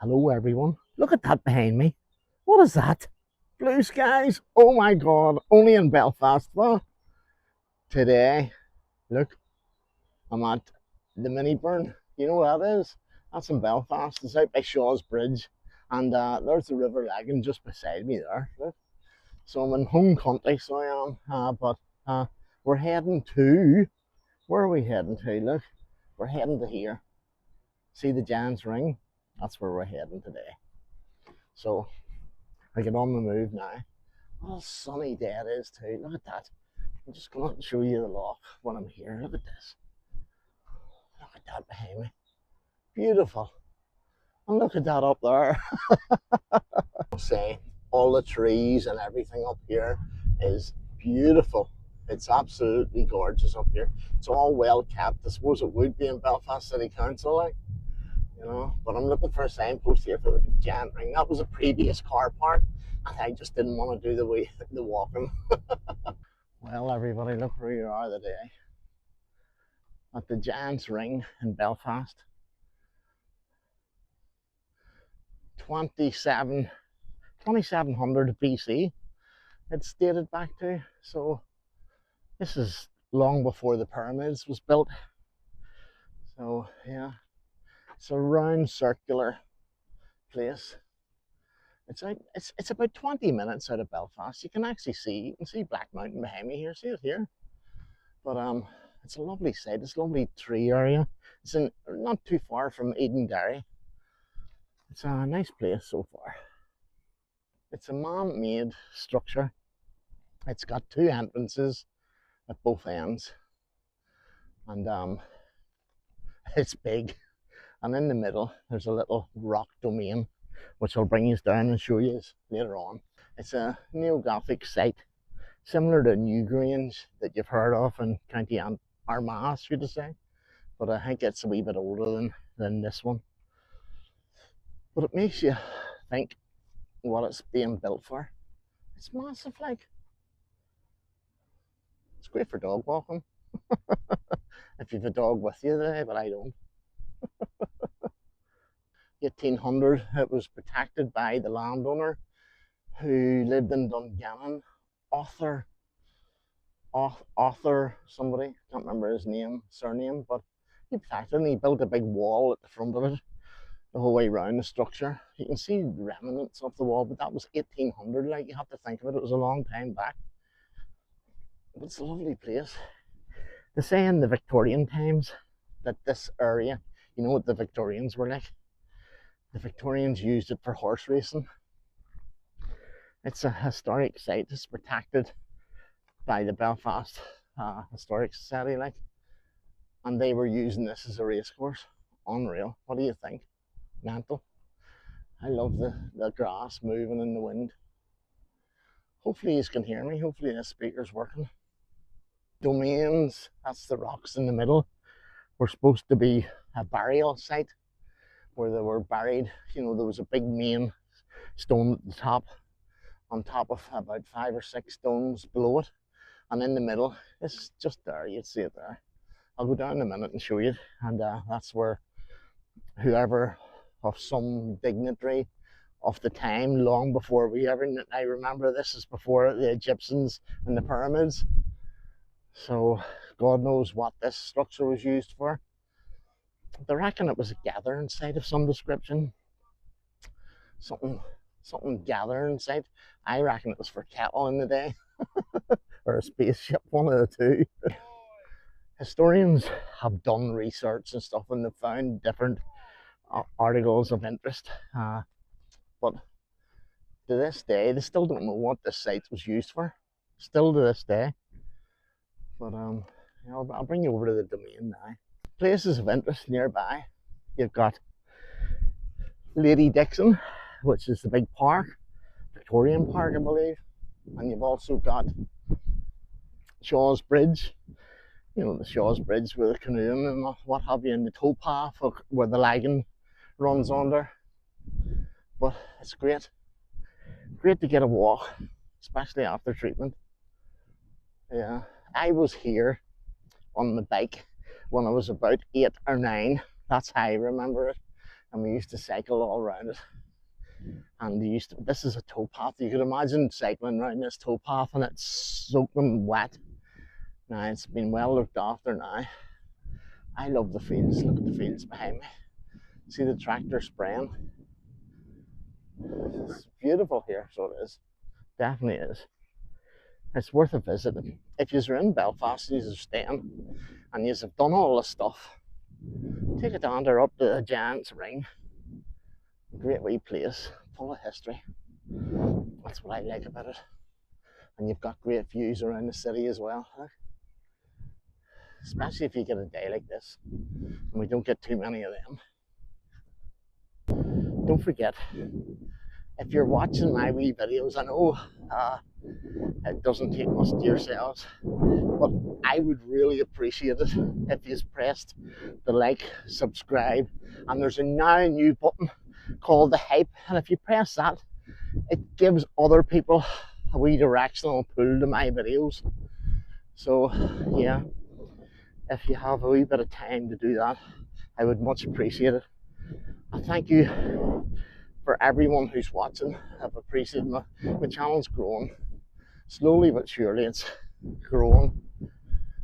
Hello everyone. Look at that behind me. What is that? Blue skies. Oh my god. Only in Belfast. Well, today, look, I'm at the mini burn. You know what that is? That's in Belfast. It's out by Shaw's Bridge. And there's the River Lagan just beside me there. Look. So I'm in home country, so I am. But we're heading to, where are we heading to? Look, we're heading to here. See the Giant's Ring? That's where we're heading today. So I get on the move now. What a sunny day it is too. Look at that. I'm just going to show you the loch when I'm here. Look at this. Look at that behind me. Beautiful. And look at that up there. I'll say all the trees and everything up here is beautiful. It's absolutely gorgeous up here. It's all well kept. I suppose it would be in Belfast City Council, like, you know. But I'm looking for a signpost here for the Giant Ring. That was a previous car park, and I just didn't want to do the walking. Well, everybody, look where you are today. At the Giant's Ring in Belfast. 2700 BC, it's dated back to. So this is long before the pyramids was built. So yeah, it's a round circular place. It's about 20 minutes out of Belfast. You can see Black Mountain behind me here. See it here. But it's a lovely site. It's a lovely tree area. It's not too far from Eden Dairy. It's a nice place so far. It's a man-made structure. It's got two entrances at both ends, and it's big. And in the middle, there's a little rock domain, which I'll bring you down and show you later on. It's a Neo-Gothic site, similar to Newgrange that you've heard of in County Armagh, should I say. But I think it's a wee bit older than this one. But it makes you think what it's being built for. It's massive, like. It's great for dog walking. If you've a dog with you today, but I don't. 1800, it was protected by the landowner who lived in Dungannon, author somebody, can't remember his surname, but he protected it and he built a big wall at the front of it, the whole way around the structure. You can see remnants of the wall, but that was 1800, like, you have to think of it, it was a long time back. But it's a lovely place. They say in the Victorian times that this area, you know what the Victorians were like? The Victorians used it for horse racing. It's a historic site. It's protected by the Belfast Historic Society, like, and they were using this as a racecourse. Unreal. What do you think? Mental. I love the grass moving in the wind. Hopefully you can hear me. Hopefully this speaker's working. Domains, that's the rocks in the middle, were supposed to be a burial site where they were buried. You know, there was a big main stone at the top, on top of about 5 or 6 stones below it, and in the middle, it's just there, you'd see it there. I'll go down in a minute and show you, and that's where whoever of some dignitary of the time, long before I remember this is before the Egyptians and the pyramids, so God knows what this structure was used for. They reckon it was a gathering site of some description. Something gathering site. I reckon it was for cattle in the day. Or a spaceship, one of the two. Historians have done research and stuff and they've found different articles of interest. But to this day, they still don't know what this site was used for. Still to this day. But I'll bring you over to the domain now. Places of interest nearby. You've got Lady Dixon, which is the big park, Victorian Park, I believe, and you've also got Shaw's Bridge. You know, the Shaw's Bridge with the canoeing and what have you, and the towpath where the Lagan runs under. But it's great to get a walk, especially after treatment. Yeah, I was here on the bike when I was about 8 or 9. That's how I remember it. and we used to cycle all around it. And this is a towpath. You could imagine cycling around this towpath and it's soaking wet. Now it's been well looked after now. I love the fields. Look at the fields behind me. See the tractor spraying. It's beautiful here, so it is. Definitely is. It's worth a visit. If you're in Belfast, you're staying, and you've done all this stuff, take a dander up to the Giant's Ring. Great wee place, full of history. That's what I like about it. And you've got great views around the city as well. Especially if you get a day like this, and we don't get too many of them. Don't forget, if you're watching my wee videos, I know it doesn't take much to yourselves, but I would really appreciate it if you pressed the like, subscribe, and there's a now new button called the hype, and if you press that, it gives other people a wee directional pull to my videos. So yeah, if you have a wee bit of time to do that, I would much appreciate it. I thank you for everyone who's watching. I've appreciated my channel's growing. Slowly but surely it's growing.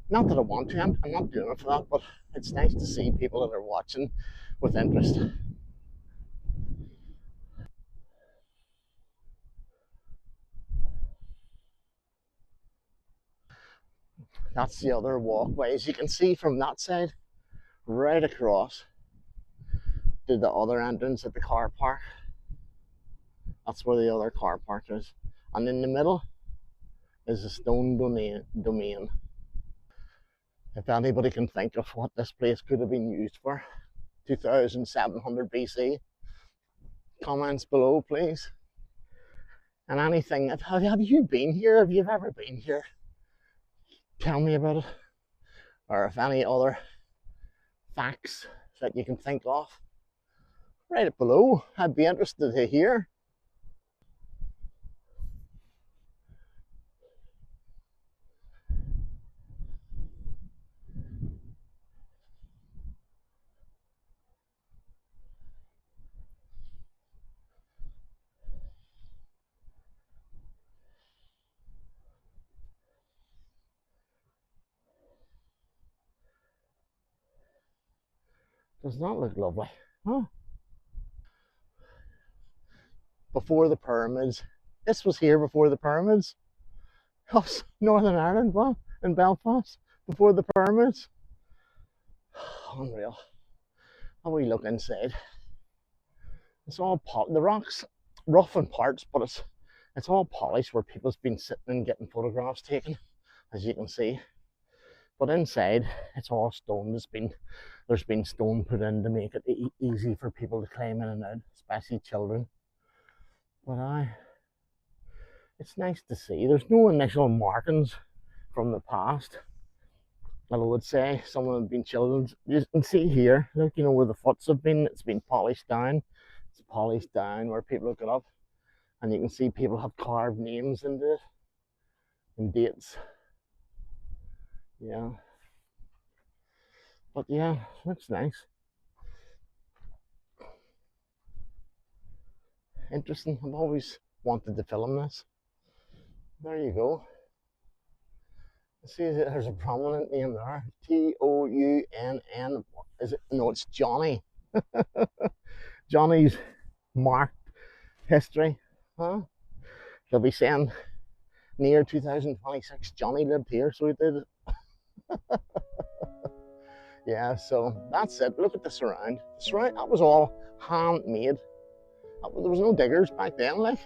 Not that I want to, I'm not doing it for that, but it's nice to see people that are watching with interest. That's the other walkway. As you can see from that side, right across to the other entrance at the car park. That's where the other car park is. And in the middle is a stone domain. If anybody can think of what this place could have been used for, 2700 BC, comments below please. And anything, have you been here? Have you ever been here? Tell me about it. Or if any other facts that you can think of, write it below. I'd be interested to hear. Does not look lovely, huh? Before the pyramids. This was here before the pyramids. Oh, Northern Ireland, well, in Belfast, before the pyramids. Unreal. How we look inside. It's all the rocks rough in parts, but it's all polished where people's been sitting and getting photographs taken, as you can see. But inside, it's all stone. There's been stone put in to make it easy for people to climb in and out, especially children. But it's nice to see. There's no initial markings from the past. I would say some of them have been children. You can see here, look, you know, where the foots have been, it's been polished down. It's polished down where people look it up. And you can see people have carved names into it and dates. Yeah. But yeah, looks nice. Interesting. I've always wanted to film this. There you go. See, there's a prominent name there. Tounn. Is it? No, it's Johnny. Johnny's marked history. Huh? They'll be saying near 2026, Johnny lived here, so he did. Yeah, so that's it. Look at the surround. The surround, that was all handmade. There was no diggers back then, like.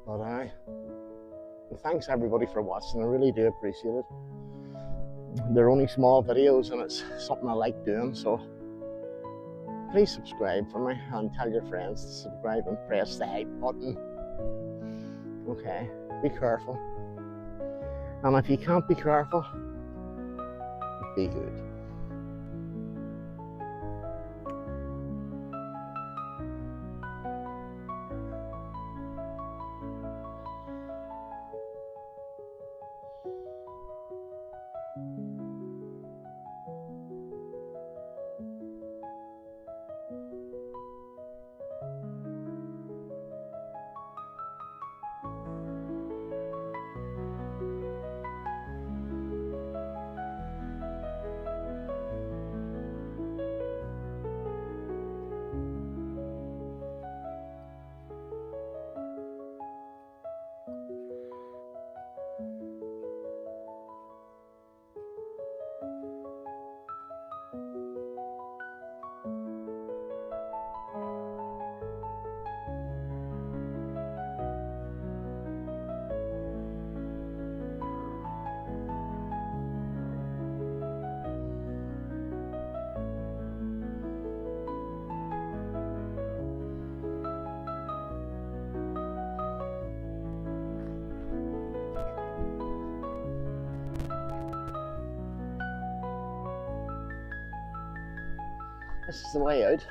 But thanks everybody for watching. I really do appreciate it. They're only small videos and it's something I like doing, so please subscribe for me and tell your friends to subscribe and press the hype button. Okay, be careful. And if you can't be careful, be good. this is the way out.